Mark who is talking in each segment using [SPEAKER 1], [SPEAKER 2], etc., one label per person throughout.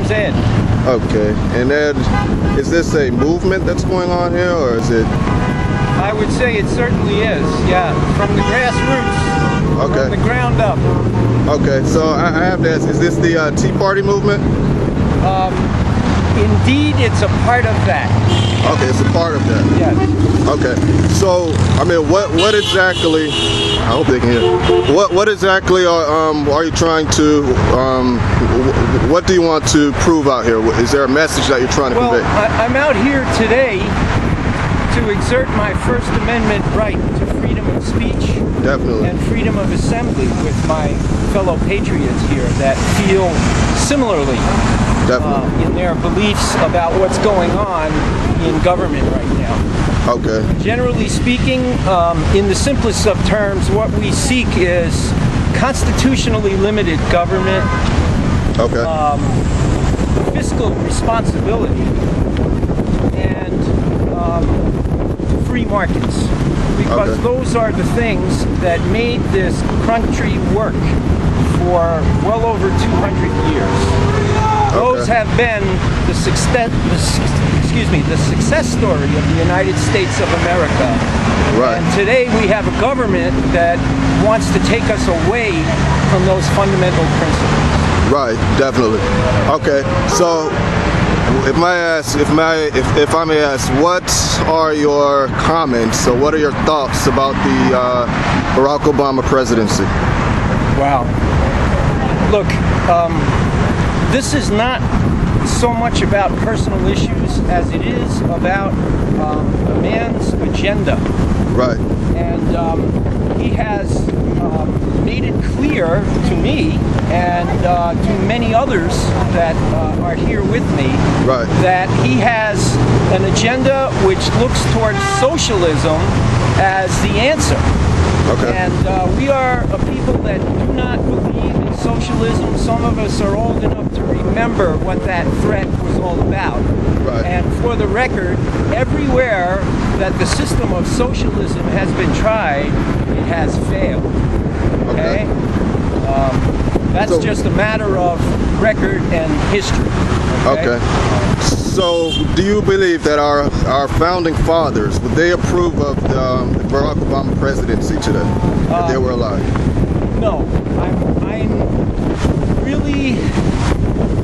[SPEAKER 1] name's Ed.
[SPEAKER 2] Okay. And Ed, is this a movement that's going on here, or is it?
[SPEAKER 1] I would say it certainly is, yeah. From the grassroots,
[SPEAKER 2] okay,
[SPEAKER 1] from the ground up.
[SPEAKER 2] Okay, so I have to ask, is this the Tea Party movement?
[SPEAKER 1] Indeed, it's a part of that.
[SPEAKER 2] Okay, it's a part of that.
[SPEAKER 1] Yes.
[SPEAKER 2] Okay, so I mean, what exactly? I hope they can hear. What exactly are you trying to? What do you want to prove out here? Is there a message that you're trying to convey?
[SPEAKER 1] I'm out here today to exert my First Amendment right to freedom of speech.
[SPEAKER 2] Definitely.
[SPEAKER 1] And freedom of assembly with my fellow patriots here that feel similarly in their beliefs about what's going on in government right now.
[SPEAKER 2] Okay.
[SPEAKER 1] Generally speaking, in the simplest of terms, what we seek is constitutionally limited government,
[SPEAKER 2] okay,
[SPEAKER 1] fiscal responsibility, and free markets. Because those are the things that made this country work for well over 200 years. Those have been the success story of the United States of America.
[SPEAKER 2] Right.
[SPEAKER 1] And today we have a government that wants to take us away from those fundamental principles.
[SPEAKER 2] Right, definitely. Okay, so if I may ask, what are your comments, or what are your thoughts about the Barack Obama presidency?
[SPEAKER 1] Wow. Look, this is not so much about personal issues as it is about a man's agenda.
[SPEAKER 2] Right.
[SPEAKER 1] And he has made it clear to me and to many others that are here with me that he has an agenda which looks towards socialism as the answer.
[SPEAKER 2] Okay.
[SPEAKER 1] And we are a people that do not believe in socialism. Some of us are old enough to remember what that threat was all about.
[SPEAKER 2] Right.
[SPEAKER 1] And for the record, everywhere that the system of socialism has been tried, it has failed. Okay? That's just a matter of record and history. Okay?
[SPEAKER 2] So, do you believe that our founding fathers, would they approve of the Barack Obama presidency today, if they were alive?
[SPEAKER 1] No. I'm really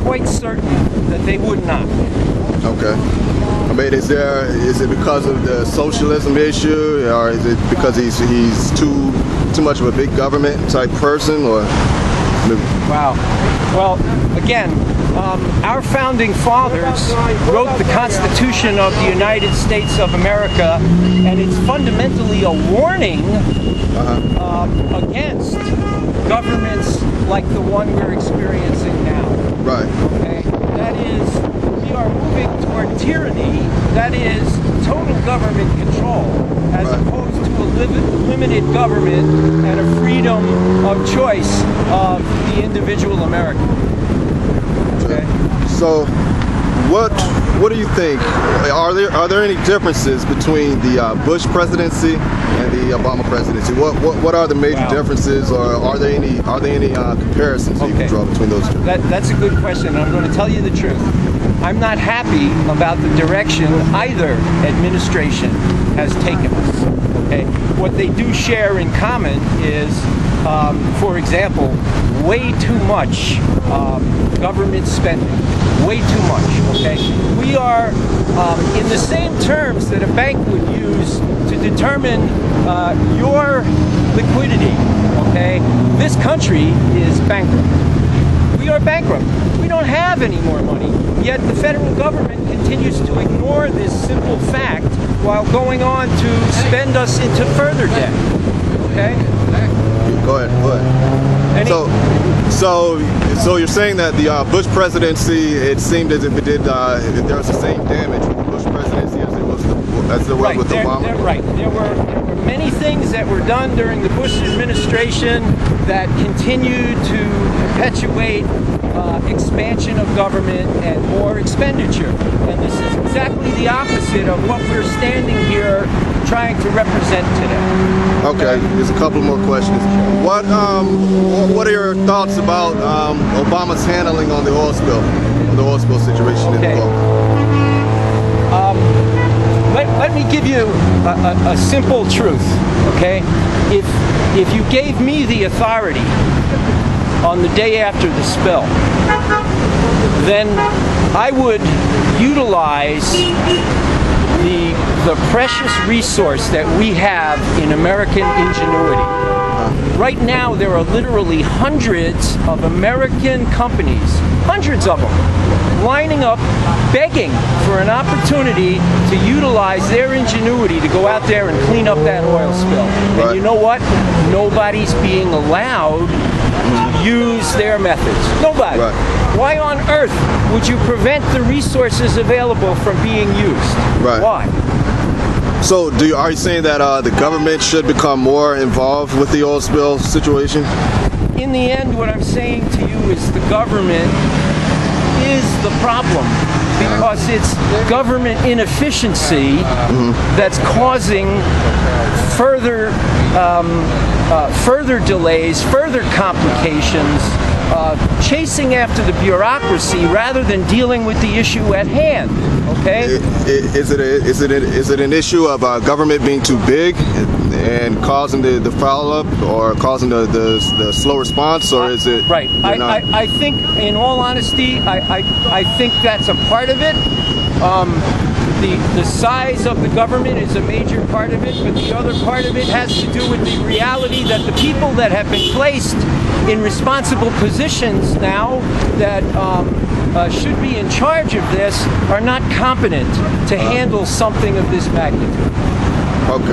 [SPEAKER 1] quite certain that they would not.
[SPEAKER 2] Okay. I mean, is it because of the socialism issue, or is it because he's too much of a big government type person, or?
[SPEAKER 1] Wow. Well, again, our founding fathers wrote the Constitution of the United States of America, and it's fundamentally a warning against governments like the one we're experiencing now.
[SPEAKER 2] Right.
[SPEAKER 1] Okay? That is, we are moving toward tyranny, that is total government control, as opposed to a limited government and a freedom of choice of the individual American. Okay.
[SPEAKER 2] So, what do you think? Are there any differences between the Bush presidency and the Obama presidency? What are the major differences, or are there any comparisons that you can draw between those two?
[SPEAKER 1] That's a good question, and I'm going to tell you the truth. I'm not happy about the direction either administration has taken us. Okay, what they do share in common is, for example, way too much government spending. Way too much, okay? We are in the same terms that a bank would use to determine your liquidity, okay? This country is bankrupt. We are bankrupt. We don't have any more money, yet the federal government continues to ignore this simple fact while going on to spend us into further debt, okay?
[SPEAKER 2] Go ahead. So you're saying that the Bush presidency, it seemed as if it did, there was the same damage with the Bush presidency as it was as there was
[SPEAKER 1] Right,
[SPEAKER 2] with Obama?
[SPEAKER 1] right. There were many things that were done during the Bush administration that continued to perpetuate expansion of government and more expenditure. And this is exactly the opposite of what we're standing here trying to represent today.
[SPEAKER 2] Okay, there's a couple more questions. What are your thoughts about Obama's handling on the oil spill situation?
[SPEAKER 1] Okay.
[SPEAKER 2] In the Gulf?
[SPEAKER 1] Let me give you a simple truth, okay? If you gave me the authority on the day after the spill, then I would utilize the precious resource that we have in American ingenuity. Right now, there are literally hundreds of American companies, hundreds of them, lining up, begging for an opportunity to utilize their ingenuity to go out there and clean up that oil spill.
[SPEAKER 2] Right.
[SPEAKER 1] And you know what? Nobody's being allowed to use their methods. Nobody.
[SPEAKER 2] Right.
[SPEAKER 1] Why on earth would you prevent the resources available from being used?
[SPEAKER 2] Right.
[SPEAKER 1] Why?
[SPEAKER 2] So, are you saying that the government should become more involved with the oil spill situation?
[SPEAKER 1] In the end, what I'm saying to you is the government is the problem, because it's government inefficiency that's causing further delays, further complications, chasing after the bureaucracy rather than dealing with the issue at hand. Okay?
[SPEAKER 2] Is it an issue of government being too big and causing the follow-up, or causing the slow response, or is it
[SPEAKER 1] right? I think, in all honesty, I think that's a part of it. The size of the government is a major part of it, but the other part of it has to do with the reality that the people that have been placed in responsible positions now that should be in charge of this are not competent to handle something of this magnitude.
[SPEAKER 2] Okay.